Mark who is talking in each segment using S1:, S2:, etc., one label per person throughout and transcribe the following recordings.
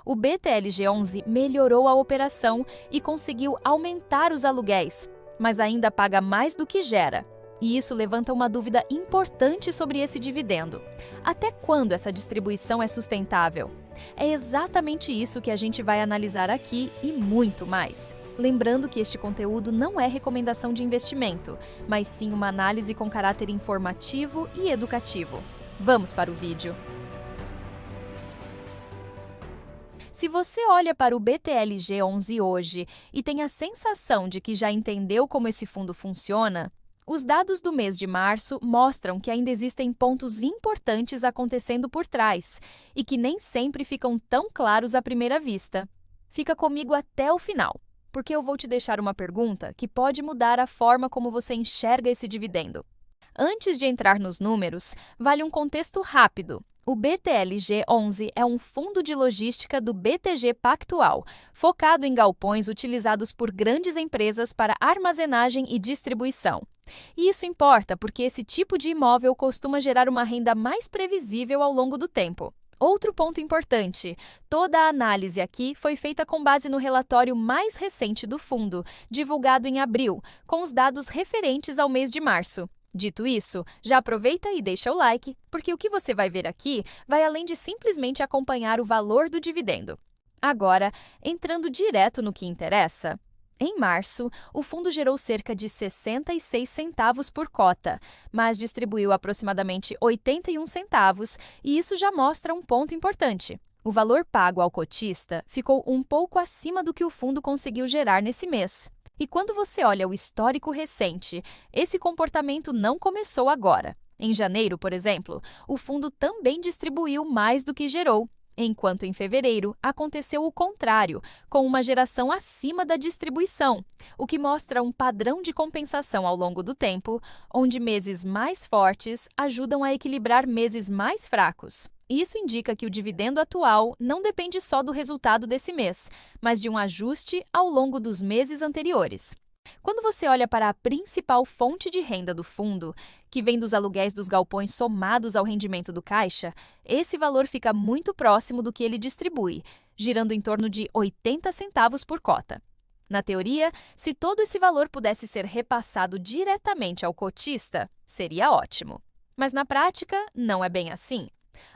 S1: O BTLG11 melhorou a operação e conseguiu aumentar os aluguéis, mas ainda paga mais do que gera. E isso levanta uma dúvida importante sobre esse dividendo. Até quando essa distribuição é sustentável? É exatamente isso que a gente vai analisar aqui e muito mais. Lembrando que este conteúdo não é recomendação de investimento, mas sim uma análise com caráter informativo e educativo. Vamos para o vídeo. Se você olha para o BTLG11 hoje e tem a sensação de que já entendeu como esse fundo funciona, os dados do mês de março mostram que ainda existem pontos importantes acontecendo por trás e que nem sempre ficam tão claros à primeira vista. Fica comigo até o final, porque eu vou te deixar uma pergunta que pode mudar a forma como você enxerga esse dividendo. Antes de entrar nos números, vale um contexto rápido. O BTLG11 é um fundo de logística do BTG Pactual, focado em galpões utilizados por grandes empresas para armazenagem e distribuição. E isso importa porque esse tipo de imóvel costuma gerar uma renda mais previsível ao longo do tempo. Outro ponto importante: toda a análise aqui foi feita com base no relatório mais recente do fundo, divulgado em abril, com os dados referentes ao mês de março. Dito isso, já aproveita e deixa o like, porque o que você vai ver aqui vai além de simplesmente acompanhar o valor do dividendo. Agora, entrando direto no que interessa. Em março, o fundo gerou cerca de 66 centavos por cota, mas distribuiu aproximadamente 81 centavos, e isso já mostra um ponto importante. O valor pago ao cotista ficou um pouco acima do que o fundo conseguiu gerar nesse mês. E quando você olha o histórico recente, esse comportamento não começou agora. Em janeiro, por exemplo, o fundo também distribuiu mais do que gerou, enquanto em fevereiro aconteceu o contrário, com uma geração acima da distribuição, o que mostra um padrão de compensação ao longo do tempo, onde meses mais fortes ajudam a equilibrar meses mais fracos. Isso indica que o dividendo atual não depende só do resultado desse mês, mas de um ajuste ao longo dos meses anteriores. Quando você olha para a principal fonte de renda do fundo, que vem dos aluguéis dos galpões somados ao rendimento do caixa, esse valor fica muito próximo do que ele distribui, girando em torno de 80 centavos por cota. Na teoria, se todo esse valor pudesse ser repassado diretamente ao cotista, seria ótimo. Mas na prática, não é bem assim.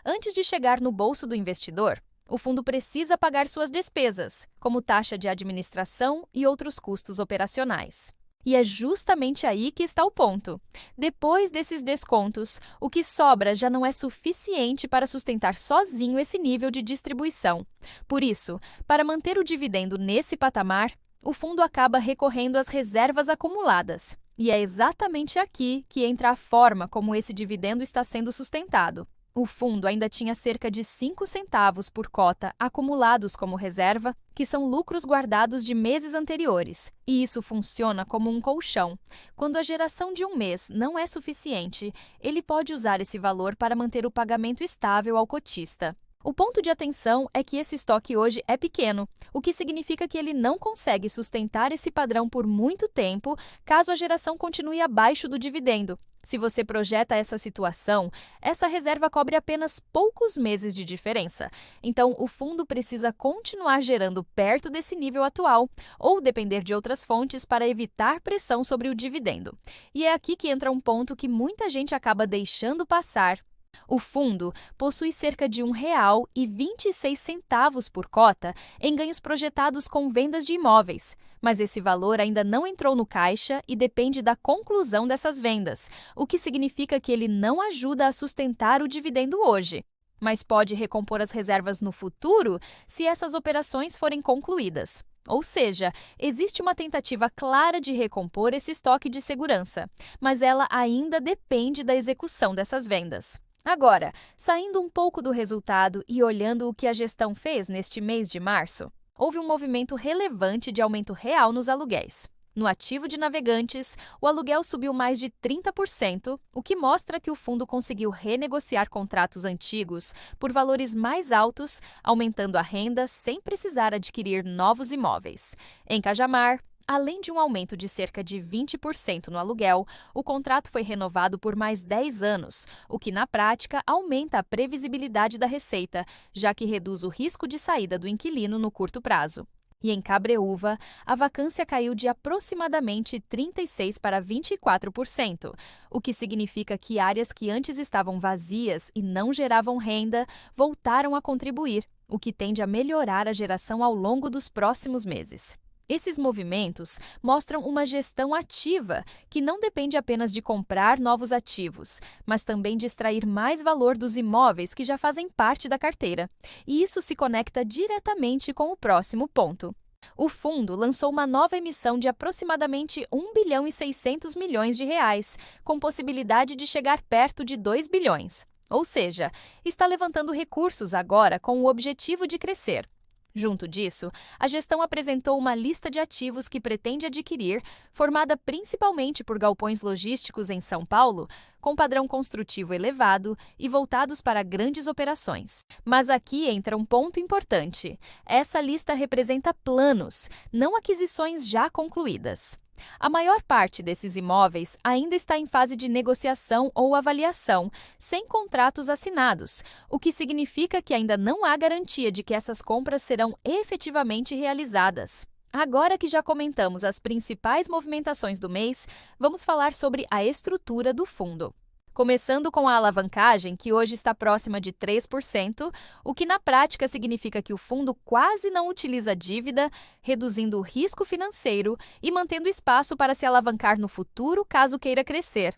S1: Antes de chegar no bolso do investidor, o fundo precisa pagar suas despesas, como taxa de administração e outros custos operacionais. E é justamente aí que está o ponto. Depois desses descontos, o que sobra já não é suficiente para sustentar sozinho esse nível de distribuição. Por isso, para manter o dividendo nesse patamar, o fundo acaba recorrendo às reservas acumuladas. E é exatamente aqui que entra a forma como esse dividendo está sendo sustentado. O fundo ainda tinha cerca de 5 centavos por cota acumulados como reserva, que são lucros guardados de meses anteriores. E isso funciona como um colchão. Quando a geração de um mês não é suficiente, ele pode usar esse valor para manter o pagamento estável ao cotista. O ponto de atenção é que esse estoque hoje é pequeno, o que significa que ele não consegue sustentar esse padrão por muito tempo caso a geração continue abaixo do dividendo. Se você projeta essa situação, essa reserva cobre apenas poucos meses de diferença. Então, o fundo precisa continuar gerando perto desse nível atual ou depender de outras fontes para evitar pressão sobre o dividendo. E é aqui que entra um ponto que muita gente acaba deixando passar. O fundo possui cerca de R$ 1,26 por cota em ganhos projetados com vendas de imóveis, mas esse valor ainda não entrou no caixa e depende da conclusão dessas vendas, o que significa que ele não ajuda a sustentar o dividendo hoje, mas pode recompor as reservas no futuro se essas operações forem concluídas. Ou seja, existe uma tentativa clara de recompor esse estoque de segurança, mas ela ainda depende da execução dessas vendas. Agora, saindo um pouco do resultado e olhando o que a gestão fez neste mês de março, houve um movimento relevante de aumento real nos aluguéis. No ativo de Navegantes, o aluguel subiu mais de 30%, o que mostra que o fundo conseguiu renegociar contratos antigos por valores mais altos, aumentando a renda sem precisar adquirir novos imóveis. Em Cajamar, Além de um aumento de cerca de 20% no aluguel, o contrato foi renovado por mais 10 anos, o que na prática aumenta a previsibilidade da receita, já que reduz o risco de saída do inquilino no curto prazo. E em Cabreúva, a vacância caiu de aproximadamente 36% para 24%, o que significa que áreas que antes estavam vazias e não geravam renda voltaram a contribuir, o que tende a melhorar a geração ao longo dos próximos meses. Esses movimentos mostram uma gestão ativa, que não depende apenas de comprar novos ativos, mas também de extrair mais valor dos imóveis que já fazem parte da carteira. E isso se conecta diretamente com o próximo ponto. O fundo lançou uma nova emissão de aproximadamente 1 bilhão e 600 milhões de reais, com possibilidade de chegar perto de 2 bilhões. Ou seja, está levantando recursos agora com o objetivo de crescer. Junto disso, a gestão apresentou uma lista de ativos que pretende adquirir, formada principalmente por galpões logísticos em São Paulo, com padrão construtivo elevado e voltados para grandes operações. Mas aqui entra um ponto importante. Essa lista representa planos, não aquisições já concluídas. A maior parte desses imóveis ainda está em fase de negociação ou avaliação, sem contratos assinados, o que significa que ainda não há garantia de que essas compras serão efetivamente realizadas. Agora que já comentamos as principais movimentações do mês, vamos falar sobre a estrutura do fundo. Começando com a alavancagem, que hoje está próxima de 3%, o que na prática significa que o fundo quase não utiliza dívida, reduzindo o risco financeiro e mantendo espaço para se alavancar no futuro caso queira crescer.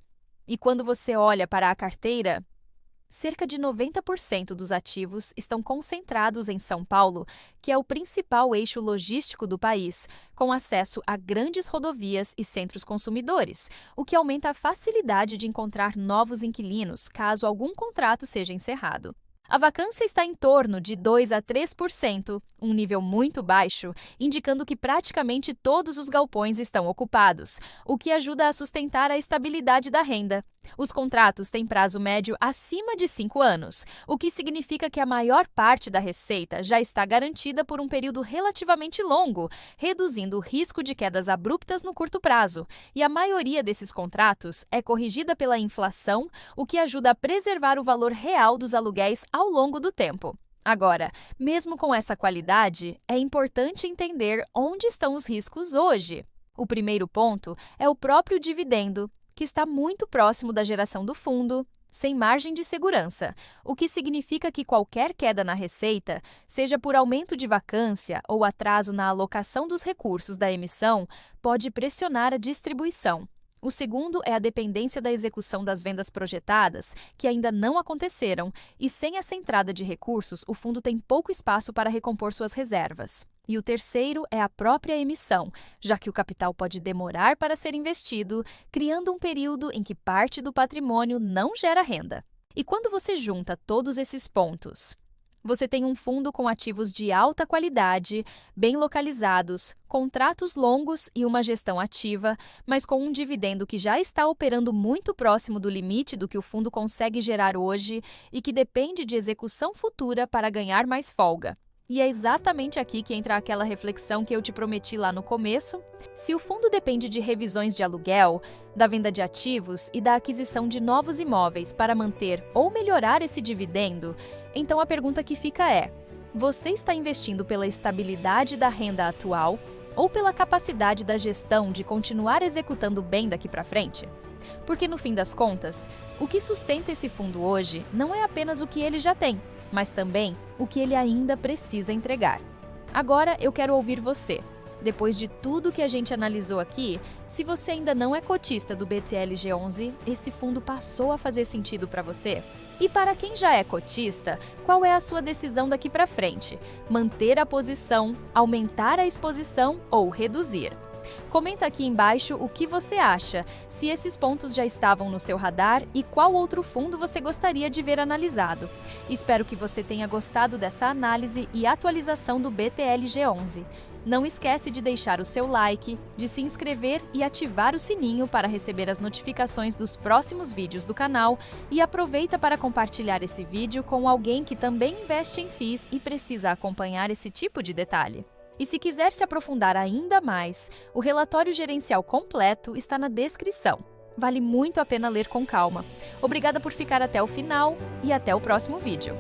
S1: E quando você olha para a carteira, cerca de 90% dos ativos estão concentrados em São Paulo, que é o principal eixo logístico do país, com acesso a grandes rodovias e centros consumidores, o que aumenta a facilidade de encontrar novos inquilinos caso algum contrato seja encerrado. A vacância está em torno de 2 a 3%, um nível muito baixo, indicando que praticamente todos os galpões estão ocupados, o que ajuda a sustentar a estabilidade da renda. Os contratos têm prazo médio acima de 5 anos, o que significa que a maior parte da receita já está garantida por um período relativamente longo, reduzindo o risco de quedas abruptas no curto prazo. E a maioria desses contratos é corrigida pela inflação, o que ajuda a preservar o valor real dos aluguéis ao longo do tempo. Agora, mesmo com essa qualidade, é importante entender onde estão os riscos hoje. O primeiro ponto é o próprio dividendo, que está muito próximo da geração do fundo, sem margem de segurança, o que significa que qualquer queda na receita, seja por aumento de vacância ou atraso na alocação dos recursos da emissão, pode pressionar a distribuição. O segundo é a dependência da execução das vendas projetadas, que ainda não aconteceram, e sem essa entrada de recursos, o fundo tem pouco espaço para recompor suas reservas. E o terceiro é a própria emissão, já que o capital pode demorar para ser investido, criando um período em que parte do patrimônio não gera renda. E quando você junta todos esses pontos, você tem um fundo com ativos de alta qualidade, bem localizados, contratos longos e uma gestão ativa, mas com um dividendo que já está operando muito próximo do limite do que o fundo consegue gerar hoje e que depende de execução futura para ganhar mais folga. E é exatamente aqui que entra aquela reflexão que eu te prometi lá no começo. Se o fundo depende de revisões de aluguel, da venda de ativos e da aquisição de novos imóveis para manter ou melhorar esse dividendo, então a pergunta que fica é: você está investindo pela estabilidade da renda atual ou pela capacidade da gestão de continuar executando bem daqui para frente? Porque no fim das contas, o que sustenta esse fundo hoje não é apenas o que ele já tem, mas também o que ele ainda precisa entregar. Agora eu quero ouvir você. Depois de tudo que a gente analisou aqui, se você ainda não é cotista do BTLG11, esse fundo passou a fazer sentido para você? E para quem já é cotista, qual é a sua decisão daqui para frente? Manter a posição, aumentar a exposição ou reduzir? Comenta aqui embaixo o que você acha, se esses pontos já estavam no seu radar e qual outro fundo você gostaria de ver analisado. Espero que você tenha gostado dessa análise e atualização do BTLG11. Não esquece de deixar o seu like, de se inscrever e ativar o sininho para receber as notificações dos próximos vídeos do canal e aproveita para compartilhar esse vídeo com alguém que também investe em FIIs e precisa acompanhar esse tipo de detalhe. E se quiser se aprofundar ainda mais, o relatório gerencial completo está na descrição. Vale muito a pena ler com calma. Obrigada por ficar até o final e até o próximo vídeo.